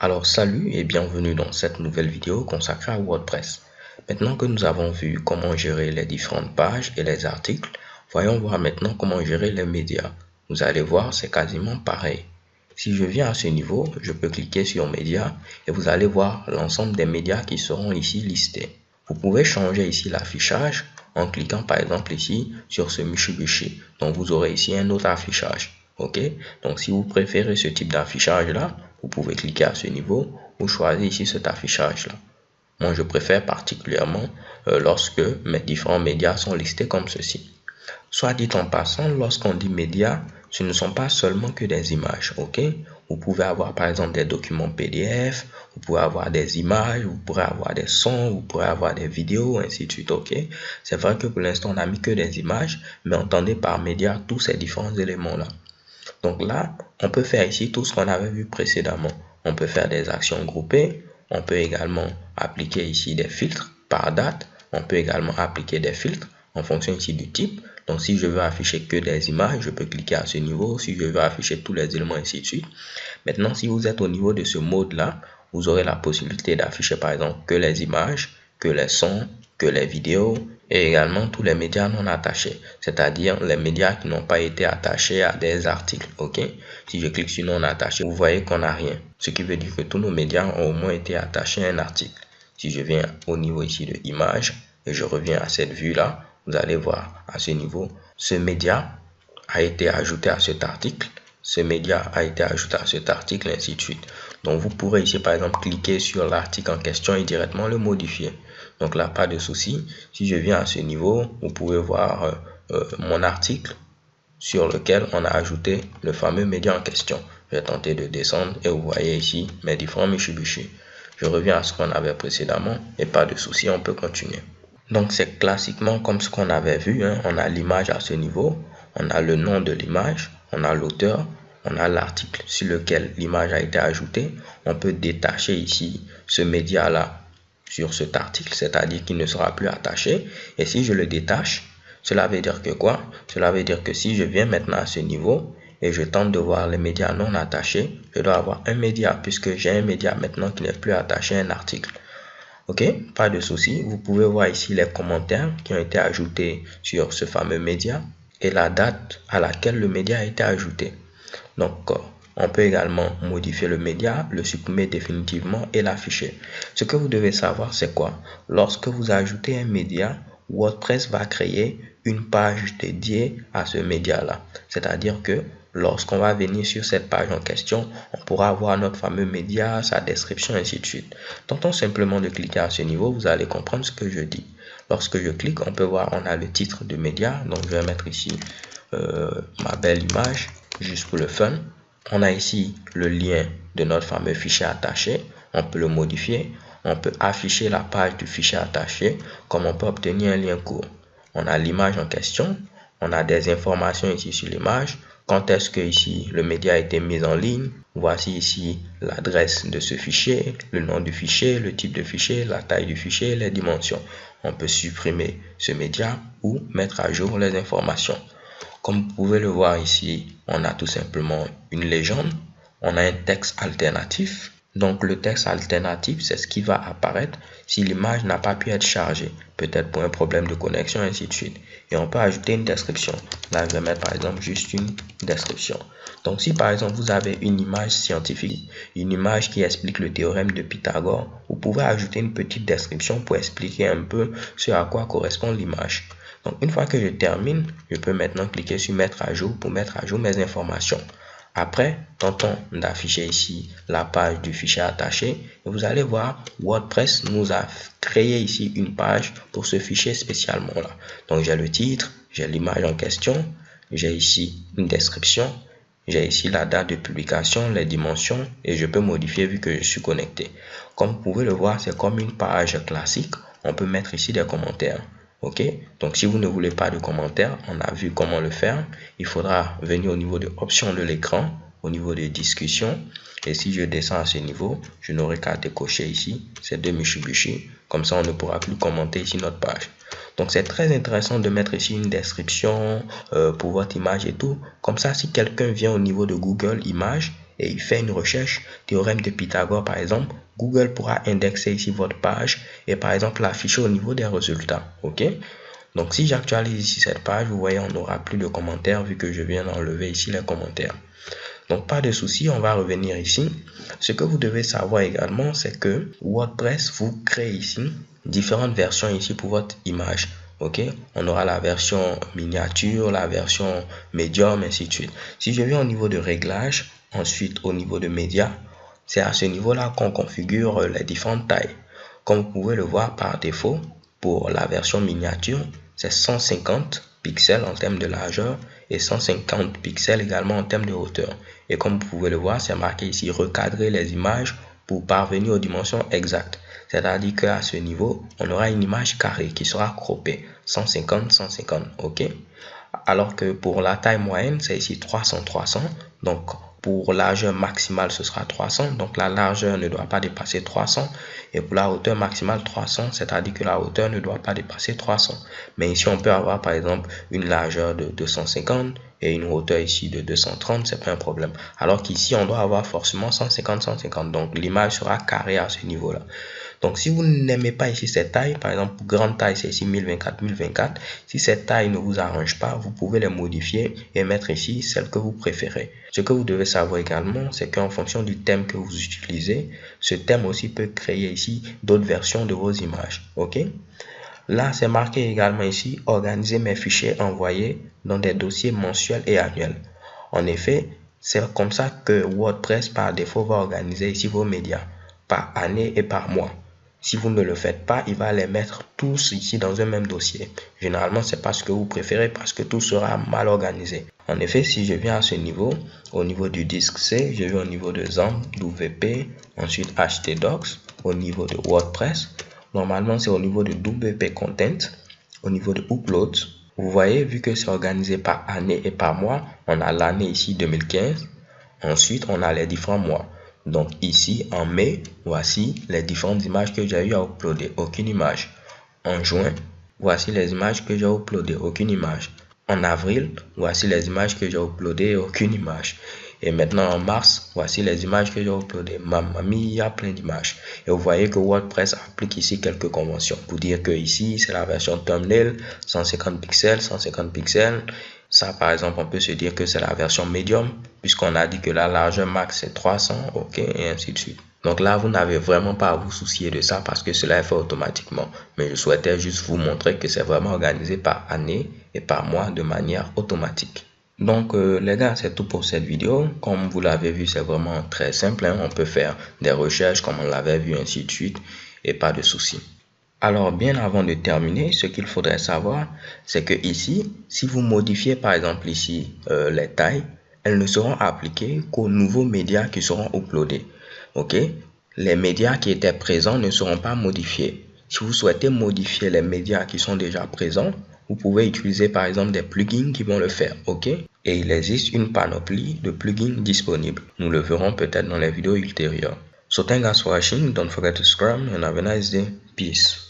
Alors salut et bienvenue dans cette nouvelle vidéo consacrée à WordPress. Maintenant que nous avons vu comment gérer les différentes pages et les articles, voyons voir maintenant comment gérer les médias. Vous allez voir, c'est quasiment pareil. Si je viens à ce niveau, je peux cliquer sur médias et vous allez voir l'ensemble des médias qui seront ici listés. Vous pouvez changer ici l'affichage en cliquant par exemple ici sur ce Mitsubishi. Donc vous aurez ici un autre affichage. Ok, donc si vous préférez ce type d'affichage là, vous pouvez cliquer à ce niveau ou choisir ici cet affichage là. Moi je préfère particulièrement lorsque mes différents médias sont listés comme ceci. Soit dit en passant, lorsqu'on dit médias, ce ne sont pas seulement que des images, ok? Vous pouvez avoir par exemple des documents PDF, vous pouvez avoir des images, vous pourrez avoir des sons, vous pourrez avoir des vidéos, ainsi de suite, ok? C'est vrai que pour l'instant on n'a mis que des images, mais entendez par médias tous ces différents éléments-là. Donc là, on peut faire ici tout ce qu'on avait vu précédemment. On peut faire des actions groupées, on peut également appliquer ici des filtres par date, on peut également appliquer des filtres en fonction ici du type. Donc si je veux afficher que des images, je peux cliquer à ce niveau. Si je veux afficher tous les éléments, ainsi de suite. Maintenant, si vous êtes au niveau de ce mode-là, vous aurez la possibilité d'afficher par exemple que les images, que les sons, que les vidéos et également tous les médias non attachés, c'est-à-dire les médias qui n'ont pas été attachés à des articles. Ok, si je clique sur non attaché, vous voyez qu'on n'a rien, ce qui veut dire que tous nos médias ont au moins été attachés à un article. Si je viens au niveau ici de images et je reviens à cette vue là, vous allez voir à ce niveau, ce média a été ajouté à cet article, ce média a été ajouté à cet article, ainsi de suite. Donc vous pourrez ici par exemple cliquer sur l'article en question et directement le modifier. Donc là, pas de souci. Si je viens à ce niveau, vous pouvez voir mon article sur lequel on a ajouté le fameux média en question. Je vais tenter de descendre et vous voyez ici mes différents Mitsubishi. Je reviens à ce qu'on avait précédemment et pas de souci, on peut continuer. Donc c'est classiquement comme ce qu'on avait vu, hein. On a l'image à ce niveau, on a le nom de l'image, on a l'auteur, on a l'article sur lequel l'image a été ajoutée. On peut détacher ici ce média là sur cet article, c'est-à-dire qu'il ne sera plus attaché. Et si je le détache, cela veut dire que quoi? Cela veut dire que si je viens maintenant à ce niveau et je tente de voir les médias non attachés, je dois avoir un média puisque j'ai un média maintenant qui n'est plus attaché à un article. Ok, pas de souci. Vous pouvez voir ici les commentaires qui ont été ajoutés sur ce fameux média et la date à laquelle le média a été ajouté. Donc, on peut également modifier le média, le supprimer définitivement et l'afficher. Ce que vous devez savoir, c'est quoi? Lorsque vous ajoutez un média, WordPress va créer une page dédiée à ce média-là. C'est-à-dire que lorsqu'on va venir sur cette page en question, on pourra voir notre fameux média, sa description, ainsi de suite. Tentons simplement de cliquer à ce niveau, vous allez comprendre ce que je dis. Lorsque je clique, on peut voir, on a le titre de média. Donc, je vais mettre ici ma belle image, juste pour le fun. On a ici le lien de notre fameux fichier attaché. On peut le modifier. On peut afficher la page du fichier attaché, comme on peut obtenir un lien court. On a l'image en question. On a des informations ici sur l'image. Quand est-ce que ici le média a été mis en ligne. Voici ici l'adresse de ce fichier, le nom du fichier, le type de fichier, la taille du fichier, les dimensions. On peut supprimer ce média ou mettre à jour les informations. Comme vous pouvez le voir ici, on a tout simplement une légende, on a un texte alternatif. Donc le texte alternatif, c'est ce qui va apparaître si l'image n'a pas pu être chargée, peut-être pour un problème de connexion, ainsi de suite. Et on peut ajouter une description. Là, je vais mettre par exemple juste une description. Donc si par exemple vous avez une image scientifique, une image qui explique le théorème de Pythagore, vous pouvez ajouter une petite description pour expliquer un peu ce à quoi correspond l'image. Donc, une fois que je termine, je peux maintenant cliquer sur mettre à jour pour mettre à jour mes informations. Après, tentons d'afficher ici la page du fichier attaché. Et vous allez voir, WordPress nous a créé ici une page pour ce fichier spécialement là. Donc, j'ai le titre, j'ai l'image en question, j'ai ici une description, j'ai ici la date de publication, les dimensions et je peux modifier vu que je suis connecté. Comme vous pouvez le voir, c'est comme une page classique. On peut mettre ici des commentaires. Ok, donc si vous ne voulez pas de commentaires, on a vu comment le faire. Il faudra venir au niveau de options de l'écran, au niveau de discussion. Et si je descends à ce niveau, je n'aurai qu'à décocher ici ces deux Mitsubishi. Comme ça, on ne pourra plus commenter ici notre page. Donc, c'est très intéressant de mettre ici une description pour votre image et tout. Comme ça, si quelqu'un vient au niveau de Google Images et il fait une recherche, théorème de Pythagore par exemple, Google pourra indexer ici votre page et par exemple l'afficher au niveau des résultats. Ok? Donc si j'actualise ici cette page, vous voyez, on n'aura plus de commentaires vu que je viens d'enlever ici les commentaires. Donc pas de souci, on va revenir ici. Ce que vous devez savoir également, c'est que WordPress vous crée ici différentes versions ici pour votre image. Ok, on aura la version miniature, la version médium, ainsi de suite. Si je viens au niveau de réglage, ensuite au niveau de médias, c'est à ce niveau-là qu'on configure les différentes tailles. Comme vous pouvez le voir par défaut, pour la version miniature, c'est 150 pixels en termes de largeur et 150 pixels également en termes de hauteur. Et comme vous pouvez le voir, c'est marqué ici recadrer les images pour parvenir aux dimensions exactes. C'est-à-dire qu'à ce niveau, on aura une image carrée qui sera croppée 150-150, ok? Alors que pour la taille moyenne, c'est ici 300-300. Donc, pour largeur maximale, ce sera 300. Donc, la largeur ne doit pas dépasser 300. Et pour la hauteur maximale, 300. C'est-à-dire que la hauteur ne doit pas dépasser 300. Mais ici, on peut avoir, par exemple, une largeur de 250 et une hauteur ici de 230. C'est pas un problème. Alors qu'ici, on doit avoir forcément 150-150. Donc, l'image sera carrée à ce niveau-là. Donc, si vous n'aimez pas ici cette taille, par exemple, pour grande taille, c'est ici 1024-1024. Si cette taille ne vous arrange pas, vous pouvez les modifier et mettre ici celle que vous préférez. Ce que vous devez savoir également, c'est qu'en fonction du thème que vous utilisez, ce thème aussi peut créer ici d'autres versions de vos images. Ok? Là, c'est marqué également ici, organiser mes fichiers envoyés dans des dossiers mensuels et annuels. En effet, c'est comme ça que WordPress par défaut va organiser ici vos médias par année et par mois. Si vous ne le faites pas, il va les mettre tous ici dans un même dossier. Généralement, c'est pas ce que vous préférez parce que tout sera mal organisé. En effet, si je viens à ce niveau, au niveau du disque C, je vais au niveau de XAMPP, WP, ensuite htdocs, au niveau de WordPress. Normalement, c'est au niveau de WP Content, au niveau de Upload. Vous voyez, vu que c'est organisé par année et par mois, on a l'année ici 2015. Ensuite, on a les différents mois. Donc ici, en mai, voici les différentes images que j'ai eu à uploader. Aucune image. En juin, voici les images que j'ai uploadées. Aucune image. En avril, voici les images que j'ai uploadées. Aucune image. Et maintenant en mars, voici les images que j'ai uploadées. Mamma mia, il y a plein d'images. Et vous voyez que WordPress applique ici quelques conventions. Pour dire que ici, c'est la version thumbnail, 150 pixels, 150 pixels. Ça, par exemple, on peut se dire que c'est la version médium, puisqu'on a dit que la largeur max c'est 300, ok, et ainsi de suite. Donc là, vous n'avez vraiment pas à vous soucier de ça parce que cela est fait automatiquement. Mais je souhaitais juste vous montrer que c'est vraiment organisé par année et par mois de manière automatique. Donc les gars, c'est tout pour cette vidéo. Comme vous l'avez vu, c'est vraiment très simple, hein. On peut faire des recherches comme on l'avait vu, ainsi de suite, et pas de soucis. Alors, bien avant de terminer, ce qu'il faudrait savoir, c'est que ici, si vous modifiez par exemple ici les tailles, elles ne seront appliquées qu'aux nouveaux médias qui seront uploadés. Ok? Les médias qui étaient présents ne seront pas modifiés. Si vous souhaitez modifier les médias qui sont déjà présents, vous pouvez utiliser par exemple des plugins qui vont le faire. Ok? Et il existe une panoplie de plugins disponibles. Nous le verrons peut-être dans les vidéos ultérieures. So thanks for watching. Don't forget to subscribe and have a nice day. Peace.